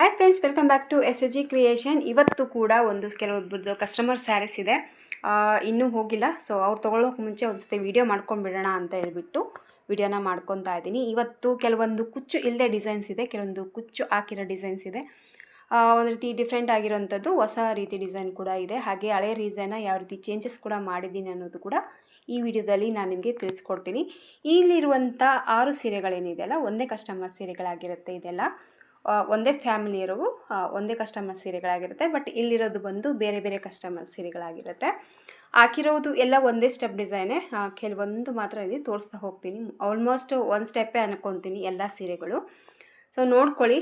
Hi friends, welcome back to SSG creation. ಇವತ್ತು ಕೂಡ ಕೆಲವೊಬ್ಬರದ್ದು customer saris ಇದೆ, ಇನ್ನೂ ಹೋಗಿಲ್ಲ. ಸೊ ಅವ್ರು ತೊಗೊಳ್ಳೋಕೆ ಮುಂಚೆ ಒಂದು ಸತಿ ವೀಡಿಯೋ ಮಾಡ್ಕೊಂಡ್ಬಿಡೋಣ ಅಂತ ಹೇಳ್ಬಿಟ್ಟು ವಿಡಿಯೋನ ಮಾಡ್ಕೊತಾ ಇದ್ದೀನಿ. ಇವತ್ತು ಕೆಲವೊಂದು ಕುಚ್ಚು ಇಲ್ಲದೆ ಡಿಸೈನ್ಸ್ ಇದೆ, ಕೆಲವೊಂದು ಕುಚ್ಚು ಹಾಕಿರೋ ಡಿಸೈನ್ಸ್ ಇದೆ. ಒಂದು ರೀತಿ ಡಿಫ್ರೆಂಟ್ ಆಗಿರೋಂಥದ್ದು ಹೊಸ ರೀತಿ ಡಿಸೈನ್ ಕೂಡ ಇದೆ. ಹಾಗೆ ಹಳೆ ಡಿಸೈನ್ನ ಯಾವ ರೀತಿ ಚೇಂಜಸ್ ಕೂಡ ಮಾಡಿದ್ದೀನಿ ಅನ್ನೋದು ಕೂಡ ಈ ವಿಡಿಯೋದಲ್ಲಿ ನಾನು ನಿಮಗೆ ತಿಳಿಸ್ಕೊಡ್ತೀನಿ. ಇಲ್ಲಿರುವಂಥ 6 ಸೀರೆಗಳೇನಿದೆಯಲ್ಲ ಒಂದೇ ಕಸ್ಟಮರ್ ಸೀರೆಗಳಾಗಿರುತ್ತೆ. ಇದೆಲ್ಲ ಒಂದೇ ಫ್ಯಾಮಿಲಿಯರು ಒಂದೇ ಕಸ್ಟಮರ್ ಸೀರೆಗಳಾಗಿರುತ್ತೆ. ಬಟ್ ಇಲ್ಲಿರೋದು ಬಂದು ಬೇರೆ ಬೇರೆ ಕಸ್ಟಮರ್ ಸೀರೆಗಳಾಗಿರುತ್ತೆ. ಹಾಕಿರೋದು ಎಲ್ಲ ಒಂದೇ ಸ್ಟೆಪ್ ಡಿಸೈನೇ, ಕೆಲವೊಂದು ಮಾತ್ರ ಇಲ್ಲಿ ತೋರಿಸ್ತಾ ಹೋಗ್ತೀನಿ. ಆಲ್ಮೋಸ್ಟ್ ಒಂದು ಸ್ಟೆಪ್ಪೇ ಅನ್ಕೊತೀನಿ ಎಲ್ಲ ಸೀರೆಗಳು. ಸೊ ನೋಡ್ಕೊಳ್ಳಿ.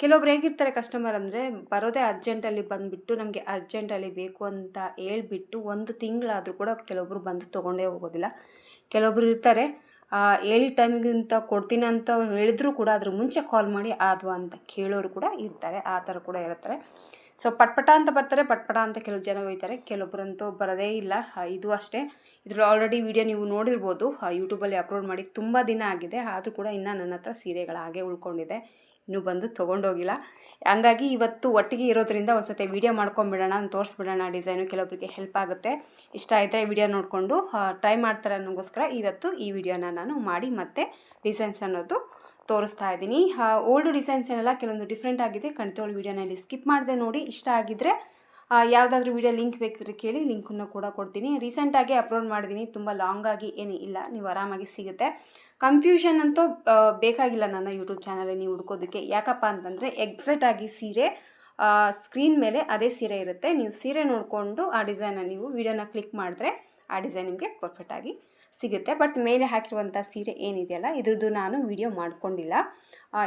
ಕೆಲವೊಬ್ರು ಹೇಗಿರ್ತಾರೆ ಕಸ್ಟಮರ್ ಅಂದರೆ, ಬರೋದೇ ಅರ್ಜೆಂಟಲ್ಲಿ ಬಂದುಬಿಟ್ಟು ನಮಗೆ ಅರ್ಜೆಂಟಲ್ಲಿ ಬೇಕು ಅಂತ ಹೇಳ್ಬಿಟ್ಟು 1 ತಿಂಗಳಾದರೂ ಕೂಡ ಕೆಲವೊಬ್ರು ಬಂದು ತೊಗೊಂಡೇ ಹೋಗೋದಿಲ್ಲ. ಕೆಲವೊಬ್ರು ಇರ್ತಾರೆ ಹೇಳಿ ಟೈಮಿಗಿಂತ ಕೊಡ್ತೀನಿ ಅಂತ ಹೇಳಿದ್ರು ಕೂಡ ಅದ್ರ ಮುಂಚೆ ಕಾಲ್ ಮಾಡಿ ಆದ್ವಾ ಅಂತ ಕೇಳೋರು ಕೂಡ ಇರ್ತಾರೆ. ಆ ಥರ ಕೂಡ ಇರ್ತಾರೆ. ಸೊ ಪಟ್ಪಟ ಅಂತ ಬರ್ತಾರೆ, ಪಟ್ಪಟ ಅಂತ ಕೆಲವು ಜನ ಹೋಗ್ತಾರೆ, ಕೆಲವೊಬ್ಬರಂತೂ ಬರೋದೇ ಇಲ್ಲ. ಇದು ಅಷ್ಟೇ. ಇದ್ರ ಆಲ್ರೆಡಿ ವಿಡಿಯೋ ನೀವು ನೋಡಿರ್ಬೋದು, ಯೂಟ್ಯೂಬಲ್ಲಿ ಅಪ್ಲೋಡ್ ಮಾಡಿ ತುಂಬ ದಿನ ಆಗಿದೆ. ಆದರೂ ಕೂಡ ಇನ್ನೂ ನನ್ನ ಹತ್ರ ಸೀರೆಗಳು ಹಾಗೆ ಉಳ್ಕೊಂಡಿದೆ, ಇನ್ನೂ ಬಂದು ತೊಗೊಂಡೋಗಿಲ್ಲ. ಹಂಗಾಗಿ ಇವತ್ತು ಒಟ್ಟಿಗೆ ಇರೋದ್ರಿಂದ ಒಂದು ಸತಿ ವೀಡಿಯೋ ಮಾಡ್ಕೊಂಬಿಡೋಣ, ತೋರಿಸ್ಬಿಡೋಣ ಡಿಸೈನು. ಕೆಲವೊಬ್ಬರಿಗೆ ಹೆಲ್ಪ್ ಆಗುತ್ತೆ. ಇಷ್ಟ ಆದರೆ ವಿಡಿಯೋ ನೋಡಿಕೊಂಡು ಟ್ರೈ ಮಾಡ್ತಾರೆ ಅನ್ನೋಗೋಸ್ಕರ ಇವತ್ತು ಈ ವಿಡಿಯೋನ ನಾನು ಮಾಡಿ ಮತ್ತೆ ಡಿಸೈನ್ಸ್ ಅನ್ನೋದು ತೋರಿಸ್ತಾ ಇದ್ದೀನಿ. ಓಲ್ಡ್ ಡಿಸೈನ್ಸ್ ಏನೆಲ್ಲ ಕೆಲವೊಂದು ಡಿಫ್ರೆಂಟ್ ಆಗಿದೆ. ಖಂಡಿತವಾಗ್ಲೂ ವಿಡಿಯೋನ ಇಲ್ಲಿ ಸ್ಕಿಪ್ ಮಾಡದೆ ನೋಡಿ. ಇಷ್ಟ ಆಗಿದ್ದರೆ ಯಾವುದಾದ್ರೂ ವಿಡಿಯೋ ಲಿಂಕ್ ಬೇಕಿದ್ರೆ ಕೇಳಿ, ಲಿಂಕನ್ನು ಕೂಡ ಕೊಡ್ತೀನಿ. ರೀಸೆಂಟಾಗಿ ಅಪ್ಲೋಡ್ ಮಾಡಿದ್ದೀನಿ, ತುಂಬ ಲಾಂಗಾಗಿ ಏನೂ ಇಲ್ಲ, ನೀವು ಆರಾಮಾಗಿ ಸಿಗುತ್ತೆ. ಕನ್ಫ್ಯೂಷನ್ ಅಂತೂ ಬೇಕಾಗಿಲ್ಲ ನನ್ನ ಯೂಟ್ಯೂಬ್ ಚಾನಲಲ್ಲಿ ನೀವು ಹುಡ್ಕೋದಕ್ಕೆ. ಯಾಕಪ್ಪ ಅಂತಂದರೆ ಎಕ್ಸಾಕ್ಟಾಗಿ ಸೀರೆ ಸ್ಕ್ರೀನ್ ಮೇಲೆ ಅದೇ ಸೀರೆ ಇರುತ್ತೆ. ನೀವು ಸೀರೆ ನೋಡಿಕೊಂಡು ಆ ಡಿಸೈನ ನೀವು ವಿಡಿಯೋನ ಕ್ಲಿಕ್ ಮಾಡಿದ್ರೆ ಆ ಡಿಸೈನ್ ನಿಮಗೆ ಪರ್ಫೆಕ್ಟಾಗಿ ಸಿಗುತ್ತೆ. ಬಟ್ ಮೇಲೆ ಹಾಕಿರುವಂಥ ಸೀರೆ ಏನಿದೆಯಲ್ಲ ಇದ್ರದ್ದು ನಾನು ವಿಡಿಯೋ ಮಾಡ್ಕೊಂಡಿಲ್ಲ,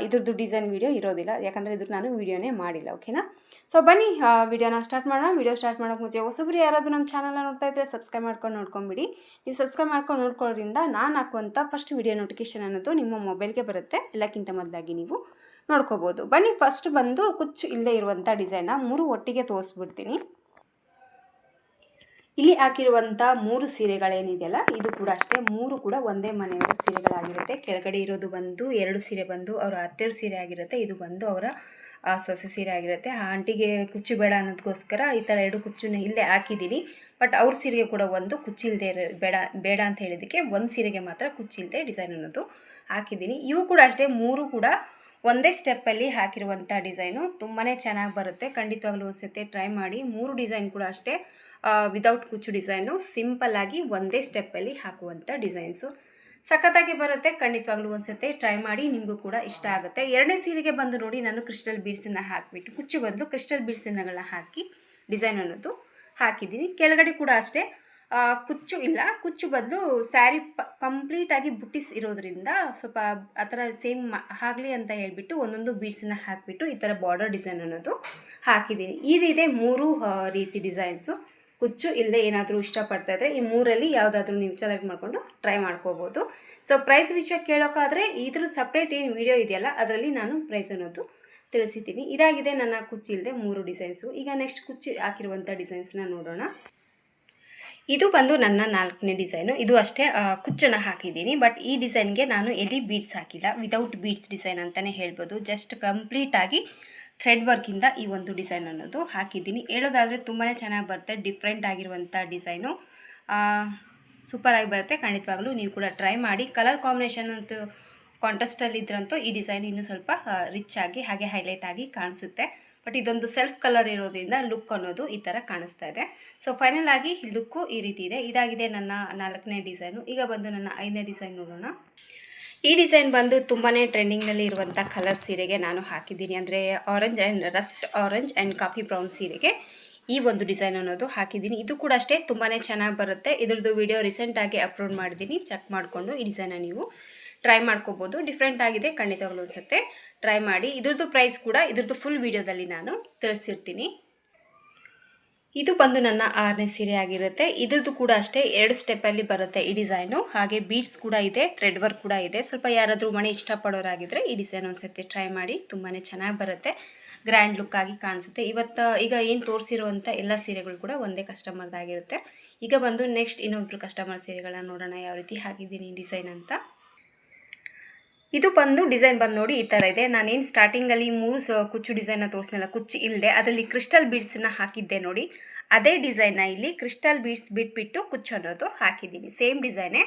ಇದ್ರದ್ದು ಡಿಸೈನ್ ವಿಡಿಯೋ ಇರೋದಿಲ್ಲ, ಯಾಕಂದರೆ ಇದ್ರದ್ದು ನಾನು ವಿಡಿಯೋನೇ ಮಾಡಿಲ್ಲ. ಓಕೆನಾ? ಸೊ ಬನ್ನಿ ವಿಡಿಯೋನ ಸ್ಟಾರ್ಟ್ ಮಾಡೋಣ. ವಿಡಿಯೋ ಸ್ಟಾರ್ಟ್ ಮಾಡೋಕ್ಕೆ ಮುಂಚೆ ಹೊಸಬ್ರು ಯಾರಾದರೂ ನಮ್ಮ ಚಾನಲ್ನ ನೋಡ್ತಾ ಇದ್ದರೆ ಸಬ್ಸ್ಕ್ರೈಬ್ ಮಾಡ್ಕೊಂಡು ನೋಡ್ಕೊಂಬಿಡಿ. ನೀವು ಸಬ್ಸ್ಕ್ರೈಬ್ ಮಾಡ್ಕೊಂಡು ನೋಡ್ಕೊಳ್ಳೋದ್ರಿಂದ ನಾನು ಹಾಕುವಂಥ ಫಸ್ಟ್ ವಿಡಿಯೋ ನೋಟಿಫಿಕೇಷನ್ ಅನ್ನೋದು ನಿಮ್ಮ ಮೊಬೈಲ್ಗೆ ಬರುತ್ತೆ. ಎಲ್ಲಕ್ಕಿಂತ ಮೊದಲಾಗಿ ನೀವು ನೋಡ್ಕೋಬೋದು. ಬನ್ನಿ, ಫಸ್ಟ್ ಬಂದು ಕುಚ್ಚು ಇಲ್ಲದೆ ಇರುವಂಥ ಡಿಸೈನ್ನ 3 ಒಟ್ಟಿಗೆ ತೋರಿಸ್ಬಿಡ್ತೀನಿ. ಇಲ್ಲಿ ಹಾಕಿರುವಂಥ 3 ಸೀರೆಗಳೇನಿದೆಯಲ್ಲ ಇದು ಕೂಡ ಅಷ್ಟೇ, 3 ಕೂಡ ಒಂದೇ ಮನೆಯವರ ಸೀರೆಗಳಾಗಿರುತ್ತೆ. ಕೆಳಗಡೆ ಇರೋದು ಬಂದು 2 ಸೀರೆ ಬಂದು ಅವರ ಅತ್ತೆಯ ಸೀರೆ ಆಗಿರುತ್ತೆ. ಇದು ಬಂದು ಅವರ ಸೊಸೆ ಸೀರೆ ಆಗಿರುತ್ತೆ. ಆ ಆಂಟಿಗೆ ಕುಚ್ಚು ಬೇಡ ಅನ್ನೋದಕ್ಕೋಸ್ಕರ ಈ ಥರ 2 ಕುಚ್ಚನ್ನ ಇಲ್ಲದೆ ಹಾಕಿದ್ದೀನಿ. ಬಟ್ ಅವ್ರ ಸೀರೆಗೆ ಕೂಡ ಒಂದು ಕುಚ್ಚು ಇಲ್ಲದೆ ಬೇಡ ಅಂತ ಹೇಳಿದ್ದಕ್ಕೆ ಒಂದು ಸೀರೆಗೆ ಮಾತ್ರ ಕುಚ್ಚು ಇಲ್ಲದೆ ಡಿಸೈನ್ ಅನ್ನೋದು ಹಾಕಿದ್ದೀನಿ. ಇವು ಕೂಡ ಅಷ್ಟೇ, 3 ಕೂಡ ಒಂದೇ ಸ್ಟೆಪ್ಪಲ್ಲಿ ಹಾಕಿರುವಂಥ ಡಿಸೈನು ತುಂಬಾ ಚೆನ್ನಾಗಿ ಬರುತ್ತೆ. ಖಂಡಿತವಾಗ್ಲೂ ಒಂದು ಸತಿ ಟ್ರೈ ಮಾಡಿ. 3 ಡಿಸೈನ್ ಕೂಡ ಅಷ್ಟೇ ವಿದೌಟ್ ಕುಚ್ಚು ಡಿಸೈನು, ಸಿಂಪಲ್ಲಾಗಿ ಒಂದೇ ಸ್ಟೆಪ್ಪಲ್ಲಿ ಹಾಕುವಂಥ ಡಿಸೈನ್ಸು ಸಖತ್ತಾಗಿ ಬರುತ್ತೆ. ಖಂಡಿತವಾಗ್ಲೂ ಒಂದು ಸತಿ ಟ್ರೈ ಮಾಡಿ, ನಿಮಗೂ ಕೂಡ ಇಷ್ಟ ಆಗುತ್ತೆ. 2ನೇ ಸೀರೆಗೆ ಬಂದು ನೋಡಿ, ನಾನು ಕ್ರಿಸ್ಟಲ್ ಬೀಡ್ಸನ್ನು ಹಾಕಿಬಿಟ್ಟು ಕುಚ್ಚು ಬದಲು ಕ್ರಿಸ್ಟಲ್ ಬೀಡ್ಸನ್ನಗಳನ್ನ ಹಾಕಿ ಡಿಸೈನ್ ಅನ್ನೋದು ಹಾಕಿದ್ದೀನಿ. ಕೆಳಗಡೆ ಕೂಡ ಅಷ್ಟೇ ಕುಚ್ಚು ಇಲ್ಲ, ಕುಚ್ಚು ಬದಲು ಸ್ಯಾರಿ ಕಂಪ್ಲೀಟಾಗಿ ಬುಟ್ಟಿಸ್ ಇರೋದ್ರಿಂದ ಸ್ವಲ್ಪ ಆ ಥರ ಸೇಮ್ ಆಗಲಿ ಅಂತ ಹೇಳ್ಬಿಟ್ಟು ಒಂದೊಂದು ಬೀಡ್ಸನ್ನ ಹಾಕಿಬಿಟ್ಟು ಈ ಥರ ಬಾರ್ಡರ್ ಡಿಸೈನ್ ಅನ್ನೋದು ಹಾಕಿದ್ದೀನಿ. ಇದಿದೆ 3 ರೀತಿ ಡಿಸೈನ್ಸು. ಕುಚ್ಚು ಇಲ್ಲದೆ ಏನಾದರೂ ಇಷ್ಟಪಡ್ತಾ ಇದ್ದರೆ ಈ 3ರಲ್ಲಿ ಯಾವುದಾದ್ರೂ ನೀವು ಸೆಲೆಕ್ಟ್ ಮಾಡಿಕೊಂಡು ಟ್ರೈ ಮಾಡ್ಕೋಬೋದು. ಸೊ ಪ್ರೈಸ್ ವಿಷಯ ಕೇಳೋಕ್ಕಾದರೆ ಇದ್ರ ಸಪ್ರೇಟ್ ಏನು ವಿಡಿಯೋ ಇದೆಯಲ್ಲ ಅದರಲ್ಲಿ ನಾನು ಪ್ರೈಸ್ ಅನ್ನೋದು ತಿಳಿಸಿದ್ದೀನಿ. ಇದಾಗಿದೆ ನನ್ನ ಕುಚ್ಚು ಇಲ್ಲದೆ 3 ಡಿಸೈನ್ಸು. ಈಗ ನೆಕ್ಸ್ಟ್ ಕುಚ್ಚು ಹಾಕಿರುವಂಥ ಡಿಸೈನ್ಸ್ನ ನೋಡೋಣ. ಇದು ಬಂದು ನನ್ನ 4ನೇ ಡಿಸೈನು. ಇದು ಅಷ್ಟೇ ಕುಚ್ಚನ್ನು ಹಾಕಿದ್ದೀನಿ. ಬಟ್ ಈ ಡಿಸೈನ್ಗೆ ನಾನು ಎಲ್ಲಿ ಬೀಡ್ಸ್ ಹಾಕಿಲ್ಲ, ವಿದೌಟ್ ಬೀಡ್ಸ್ ಡಿಸೈನ್ ಅಂತಲೇ ಹೇಳ್ಬೋದು. ಜಸ್ಟ್ ಕಂಪ್ಲೀಟಾಗಿ ಥ್ರೆಡ್ ವರ್ಕಿಂದ ಈ ಒಂದು ಡಿಸೈನ್ ಅನ್ನೋದು ಹಾಕಿದ್ದೀನಿ. ಹೇಳೋದಾದರೆ ತುಂಬಾ ಚೆನ್ನಾಗಿ ಬರುತ್ತೆ. ಡಿಫ್ರೆಂಟ್ ಆಗಿರುವಂಥ ಡಿಸೈನು ಸೂಪರಾಗಿ ಬರುತ್ತೆ. ಖಂಡಿತವಾಗ್ಲೂ ನೀವು ಕೂಡ ಟ್ರೈ ಮಾಡಿ. ಕಲರ್ ಕಾಂಬಿನೇಷನ್ ಅಂತೂ ಕಾಂಟ್ರಾಸ್ಟಲ್ಲಿ ಇದ್ರಂತೂ ಈ ಡಿಸೈನ್ ಇನ್ನೂ ಸ್ವಲ್ಪ ರಿಚ್ ಆಗಿ ಹಾಗೆ ಹೈಲೈಟ್ ಆಗಿ ಕಾಣಿಸುತ್ತೆ. ಬಟ್ ಇದೊಂದು ಸೆಲ್ಫ್ ಕಲರ್ ಇರೋದ್ರಿಂದ ಲುಕ್ ಅನ್ನೋದು ಈ ಥರ ಕಾಣಿಸ್ತಾ ಇದೆ. ಸೊ ಫೈನಲ್ ಆಗಿ ಲುಕ್ಕು ಈ ರೀತಿ ಇದೆ. ಇದಾಗಿದೆ ನನ್ನ 4ನೇ ಡಿಸೈನು. ಈಗ ಬಂದು ನನ್ನ 5ನೇ ಡಿಸೈನ್ ನೋಡೋಣ. ಈ ಡಿಸೈನ್ ಬಂದು ತುಂಬಾ ಟ್ರೆಂಡಿಂಗ್ನಲ್ಲಿ ಇರುವಂಥ ಕಲರ್ ಸೀರೆಗೆ ನಾನು ಹಾಕಿದ್ದೀನಿ. ಅಂದರೆ orange and Rust orange and coffee brown ಸೀರೆಗೆ ಈ ಒಂದು ಡಿಸೈನ್ ಅನ್ನೋದು ಹಾಕಿದ್ದೀನಿ. ಇದು ಕೂಡ ಅಷ್ಟೇ ತುಂಬಾ ಚೆನ್ನಾಗಿ ಬರುತ್ತೆ. ಇದ್ರದ್ದು ವಿಡಿಯೋ ರೀಸೆಂಟಾಗಿ ಅಪ್ಲೋಡ್ ಮಾಡಿದ್ದೀನಿ, ಚೆಕ್ ಮಾಡಿಕೊಂಡು ಈ ಡಿಸೈನ ನೀವು ಟ್ರೈ ಮಾಡ್ಕೋಬೋದು. ಡಿಫ್ರೆಂಟ್ ಆಗಿದೆ, ಖಂಡಿತವಾಗ್ಲೂ ಅನಿಸುತ್ತೆ. ಟ್ರೈ ಮಾಡಿ. ಇದ್ರದ್ದು ಪ್ರೈಸ್ ಕೂಡ ಇದ್ರದ್ದು ಫುಲ್ ವಿಡಿಯೋದಲ್ಲಿ ನಾನು ತಿಳಿಸಿರ್ತೀನಿ. ಇದು ಬಂದು ನನ್ನ 6ನೇ ಸೀರೆ ಆಗಿರುತ್ತೆ. ಇದ್ರದ್ದು ಕೂಡ ಅಷ್ಟೇ 2 ಸ್ಟೆಪ್ಪಲ್ಲಿ ಬರುತ್ತೆ ಈ ಡಿಸೈನು. ಹಾಗೆ ಬೀಡ್ಸ್ ಕೂಡ ಇದೆ, ಥ್ರೆಡ್ ವರ್ಕ್ ಕೂಡ ಇದೆ. ಸ್ವಲ್ಪ ಯಾರಾದರೂ ಮಣಿ ಇಷ್ಟಪಡೋರಾಗಿದ್ದರೆ ಈ ಡಿಸೈನ್ ಒಂದು ಸರ್ತಿ ಟ್ರೈ ಮಾಡಿ. ತುಂಬಾ ಚೆನ್ನಾಗಿ ಬರುತ್ತೆ, ಗ್ರ್ಯಾಂಡ್ ಲುಕ್ ಆಗಿ ಕಾಣಿಸುತ್ತೆ. ಈಗ ಏನು ತೋರಿಸಿರುವಂಥ ಎಲ್ಲ ಸೀರೆಗಳು ಕೂಡ ಒಂದೇ ಕಸ್ಟಮರ್ದಾಗಿರುತ್ತೆ. ಈಗ ಬಂದು ನೆಕ್ಸ್ಟ್ ಇನ್ನೊಬ್ಬರು ಕಸ್ಟಮರ್ ಸೀರೆಗಳನ್ನ ನೋಡೋಣ ಯಾವ ರೀತಿ ಹಾಕಿದ್ದೀನಿ ಡಿಸೈನ್ ಅಂತ. ಇದು ಬಂದು ಡಿಸೈನ್ ಬಂದು ನೋಡಿ ಈ ಥರ ಇದೆ. ನಾನೇನು ಸ್ಟಾರ್ಟಿಂಗಲ್ಲಿ 3 ಕುಚ್ಚು ಡಿಸೈನ್ನ ತೋರಿಸಿನಲ್ಲ, ಕುಚ್ಚು ಇಲ್ಲದೆ ಅದರಲ್ಲಿ ಕ್ರಿಸ್ಟಲ್ ಬೀಡ್ಸನ್ನ ಹಾಕಿದ್ದೆ ನೋಡಿ, ಅದೇ ಡಿಸೈನ್ನ ಇಲ್ಲಿ ಕ್ರಿಸ್ಟಲ್ ಬೀಡ್ಸ್ ಬಿಟ್ಬಿಟ್ಟು ಕುಚ್ಚು ಅನ್ನೋದು ಹಾಕಿದ್ದೀನಿ. ಸೇಮ್ ಡಿಸೈನೇ,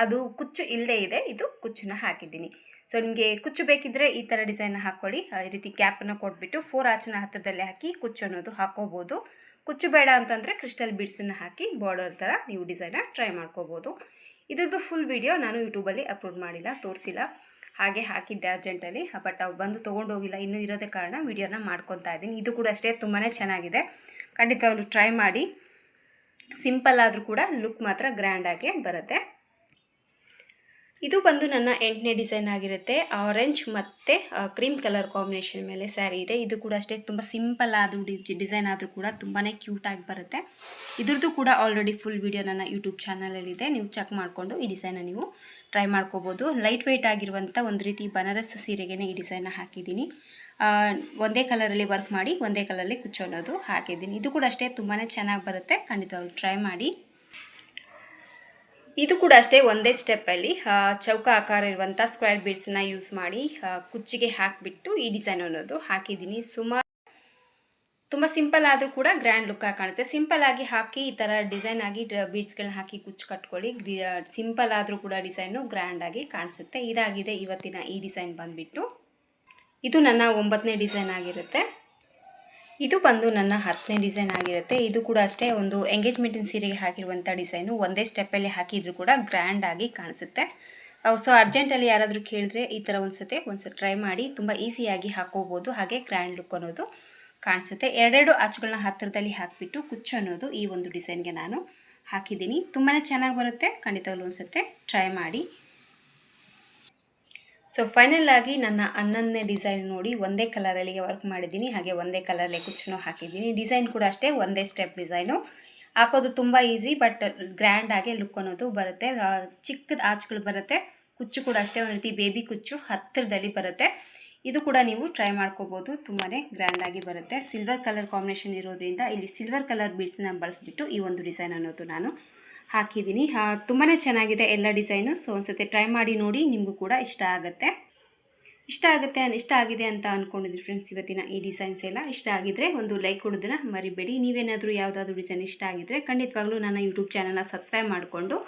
ಅದು ಕುಚ್ಚು ಇಲ್ಲದೆ ಇದೆ, ಇದು ಕುಚ್ಚನ್ನ ಹಾಕಿದ್ದೀನಿ. ಸೊ ನಿಮಗೆ ಕುಚ್ಚು ಬೇಕಿದ್ದರೆ ಈ ಥರ ಡಿಸೈನ್ನ ಹಾಕ್ಕೊಳ್ಳಿ. ಈ ರೀತಿ ಕ್ಯಾಪನ್ನು ಕೊಟ್ಬಿಟ್ಟು 4 ಆಚನ ಹತ್ತಿರದಲ್ಲೇ ಹಾಕಿ ಕುಚ್ಚು ಅನ್ನೋದು ಹಾಕೋಬೋದು. ಕುಚ್ಚು ಬೇಡ ಅಂತಂದರೆ ಕ್ರಿಸ್ಟಲ್ ಬೀಡ್ಸನ್ನು ಹಾಕಿ ಬಾರ್ಡರ್ ಥರ ನೀವು ಡಿಸೈನ್ನ ಟ್ರೈ ಮಾಡ್ಕೋಬೋದು. ಇದ್ರದ್ದು ಫುಲ್ ವಿಡಿಯೋ ನಾನು ಯೂಟ್ಯೂಬಲ್ಲಿ ಅಪ್ಲೋಡ್ ಮಾಡಿಲ್ಲ, ತೋರಿಸಿಲ್ಲ, ಹಾಗೆ ಹಾಕಿದ್ದೆ ಅರ್ಜೆಂಟಲ್ಲಿ. ಬಟ್ ಅವು ಬಂದು ತೊಗೊಂಡೋಗಿಲ್ಲ, ಇನ್ನೂ ಇರೋದೇ ಕಾರಣ ವಿಡಿಯೋನ ಮಾಡ್ಕೊತಾ ಇದ್ದೀನಿ. ಇದು ಕೂಡ ಅಷ್ಟೇ ತುಂಬಾ ಚೆನ್ನಾಗಿದೆ, ಖಂಡಿತವಾಗ್ಲೂ ಟ್ರೈ ಮಾಡಿ. ಸಿಂಪಲ್ ಆದರೂ ಕೂಡ ಲುಕ್ ಮಾತ್ರ ಗ್ರ್ಯಾಂಡಾಗಿ ಬರುತ್ತೆ. ಇದು ಬಂದು ನನ್ನ 8ನೇ ಡಿಸೈನ್ ಆಗಿರುತ್ತೆ. ಆರೆಂಜ್ ಮತ್ತು ಕ್ರೀಮ್ ಕಲರ್ ಕಾಂಬಿನೇಷನ್ ಮೇಲೆ ಸ್ಯಾರಿ ಇದೆ. ಇದು ಕೂಡ ಅಷ್ಟೇ ತುಂಬ ಸಿಂಪಲ್ ಆದರೂ ಡಿಸೈನ್ ಆದರೂ ಕೂಡ ತುಂಬಾ ಕ್ಯೂಟಾಗಿ ಬರುತ್ತೆ. ಇದ್ರದ್ದು ಕೂಡ ಆಲ್ರೆಡಿ ಫುಲ್ ವಿಡಿಯೋ ನನ್ನ ಯೂಟ್ಯೂಬ್ ಚಾನಲಲ್ಲಿದೆ, ನೀವು ಚೆಕ್ ಮಾಡಿಕೊಂಡು ಈ ಡಿಸೈನ ನೀವು ಟ್ರೈ ಮಾಡ್ಕೋಬೋದು. ಲೈಟ್ ವೆಯ್ಟ್ ಆಗಿರುವಂಥ ಒಂದು ರೀತಿ ಬನಾರಸ್ ಸೀರೆಗೆ ಈ ಡಿಸೈನ್ನ ಹಾಕಿದ್ದೀನಿ. ಒಂದೇ ಕಲರಲ್ಲಿ ವರ್ಕ್ ಮಾಡಿ ಒಂದೇ ಕಲರಲ್ಲಿ ಕುಚ್ಚು ಅನ್ನೋದು ಹಾಕಿದ್ದೀನಿ. ಇದು ಕೂಡ ಅಷ್ಟೇ ತುಂಬಾ ಚೆನ್ನಾಗಿ ಬರುತ್ತೆ, ಖಂಡಿತವಾಗ್ಲೂ ಟ್ರೈ ಮಾಡಿ. ಇದು ಕೂಡ ಅಷ್ಟೇ ಒಂದೇ ಸ್ಟೆಪ್ಪಲ್ಲಿ ಚೌಕ ಆಕಾರ ಇರುವಂಥ ಸ್ಕ್ವೇರ್ ಬೀಡ್ಸನ್ನ ಯೂಸ್ ಮಾಡಿ ಕುಚ್ಚಿಗೆ ಹಾಕಿಬಿಟ್ಟು ಈ ಡಿಸೈನ್ ಅನ್ನೋದು ಹಾಕಿದ್ದೀನಿ. ತುಂಬ ಸಿಂಪಲ್ ಆದರೂ ಕೂಡ ಗ್ರ್ಯಾಂಡ್ ಲುಕ್ಕಾಗಿ ಕಾಣುತ್ತೆ. ಸಿಂಪಲ್ ಆಗಿ ಹಾಕಿ ಈ ಥರ ಡಿಸೈನ್ ಆಗಿ ಬೀಡ್ಸ್ಗಳನ್ನ ಹಾಕಿ ಕುಚ್ಚು ಕಟ್ಕೊಳ್ಳಿ. ಸಿಂಪಲ್ ಆದರೂ ಕೂಡ ಡಿಸೈನು ಗ್ರ್ಯಾಂಡಾಗಿ ಕಾಣಿಸುತ್ತೆ. ಇದಾಗಿದೆ ಇವತ್ತಿನ ಈ ಡಿಸೈನ್ ಬಂದುಬಿಟ್ಟು. ಇದು ನನ್ನ 9ನೇ ಡಿಸೈನ್ ಆಗಿರುತ್ತೆ. ಇದು ಬಂದು ನನ್ನ 10ನೇ ಡಿಸೈನ್ ಆಗಿರುತ್ತೆ. ಇದು ಕೂಡ ಅಷ್ಟೇ ಒಂದು ಎಂಗೇಜ್ಮೆಂಟಿನ ಸೀರೆಗೆ ಹಾಕಿರುವಂಥ ಡಿಸೈನು. ಒಂದೇ ಸ್ಟೆಪ್ಪಲ್ಲಿ ಹಾಕಿದರೂ ಕೂಡ ಗ್ರ್ಯಾಂಡಾಗಿ ಕಾಣಿಸುತ್ತೆ. ಸೊ ಅರ್ಜೆಂಟಲ್ಲಿ ಯಾರಾದರೂ ಕೇಳಿದ್ರೆ ಈ ಥರ ಒಂದ್ಸತಿ ಟ್ರೈ ಮಾಡಿ, ತುಂಬ ಈಸಿಯಾಗಿ ಹಾಕೋಬೋದು, ಹಾಗೆ ಗ್ರ್ಯಾಂಡ್ ಲುಕ್ ಅನ್ನೋದು ಕಾಣಿಸುತ್ತೆ. 2 ಆಚುಗಳನ್ನ ಹತ್ತಿರದಲ್ಲಿ ಹಾಕಿಬಿಟ್ಟು ಕುಚ್ಚು ಅನ್ನೋದು ಈ ಒಂದು ಡಿಸೈನ್ಗೆ ನಾನು ಹಾಕಿದ್ದೀನಿ. ತುಂಬಾ ಚೆನ್ನಾಗಿ ಬರುತ್ತೆ, ಖಂಡಿತವಾಗ್ಲೂ ಒಂದ್ಸತಿ ಟ್ರೈ ಮಾಡಿ. ಸೊ ಫೈನಲ್ ಆಗಿ ನನ್ನ 11ನೇ ಡಿಸೈನ್ ನೋಡಿ, ಒಂದೇ ಕಲರಲ್ಲಿ ವರ್ಕ್ ಮಾಡಿದ್ದೀನಿ, ಹಾಗೆ ಒಂದೇ ಕಲರಲ್ಲೇ ಕುಚ್ಚನ್ನು ಹಾಕಿದ್ದೀನಿ. ಡಿಸೈನ್ ಕೂಡ ಅಷ್ಟೇ ಒಂದೇ ಸ್ಟೆಪ್ ಡಿಸೈನು. ಹಾಕೋದು ತುಂಬ ಈಸಿ, ಬಟ್ ಗ್ರ್ಯಾಂಡಾಗೆ ಲುಕ್ ಅನ್ನೋದು ಬರುತ್ತೆ. ಚಿಕ್ಕದ ಆಚುಗಳು ಬರುತ್ತೆ. ಕುಚ್ಚು ಕೂಡ ಅಷ್ಟೇ ಒಂದು ರೀತಿ ಬೇಬಿ ಕುಚ್ಚು ಹತ್ತಿರದಲ್ಲಿ ಬರುತ್ತೆ. ಇದು ಕೂಡ ನೀವು ಟ್ರೈ ಮಾಡ್ಕೋಬೋದು, ತುಂಬಾ ಗ್ರ್ಯಾಂಡಾಗಿ ಬರುತ್ತೆ. ಸಿಲ್ವರ್ ಕಲರ್ ಕಾಂಬಿನೇಷನ್ ಇರೋದ್ರಿಂದ ಇಲ್ಲಿ ಸಿಲ್ವರ್ ಕಲರ್ ಬೀಡ್ಸನ್ನ ಬಳಸಿಬಿಟ್ಟು ಈ ಒಂದು ಡಿಸೈನ್ ಅನ್ನೋದು ನಾನು ಹಾಕಿದ್ದೀನಿ. ತುಂಬಾ ಚೆನ್ನಾಗಿದೆ ಎಲ್ಲ ಡಿಸೈನು. ಸೊ ಒಂದ್ಸತಿ ಟ್ರೈ ಮಾಡಿ ನೋಡಿ, ನಿಮಗೂ ಕೂಡ ಇಷ್ಟ ಆಗಿದೆ ಅಂತ ಅಂದ್ಕೊಂಡಿದ್ದೀನಿ ಫ್ರೆಂಡ್ಸ್. ಇವತ್ತಿನ ಈ ಡಿಸೈನ್ಸ್ ಎಲ್ಲ ಇಷ್ಟ ಆಗಿದ್ದರೆ ಒಂದು ಲೈಕ್ ಕೊಡೋದನ್ನ ಮರಿಬೇಡಿ. ನೀವೇನಾದರೂ ಯಾವುದಾದ್ರೂ ಡಿಸೈನ್ ಇಷ್ಟ ಆಗಿದ್ದರೆ ಖಂಡಿತವಾಗ್ಲೂ ನನ್ನ ಯೂಟ್ಯೂಬ್ ಚಾನಲ್ನ ಸಬ್ಸ್ಕ್ರೈಬ್ ಮಾಡಿಕೊಂಡು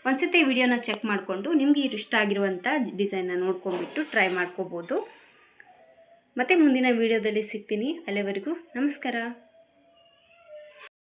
ಒಂದ್ಸತಿ ವಿಡಿಯೋನ ಚೆಕ್ ಮಾಡಿಕೊಂಡು ನಿಮಗೆ ಇಷ್ಟ ಆಗಿರುವಂಥ ಡಿಸೈನ್ನ ನೋಡ್ಕೊಂಡ್ಬಿಟ್ಟು ಟ್ರೈ ಮಾಡ್ಕೋಬೋದು. ಮತ್ತು ಮುಂದಿನ ವಿಡಿಯೋದಲ್ಲಿ ಸಿಗ್ತೀನಿ. ಅಲ್ಲಿವರೆಗೂ ನಮಸ್ಕಾರ.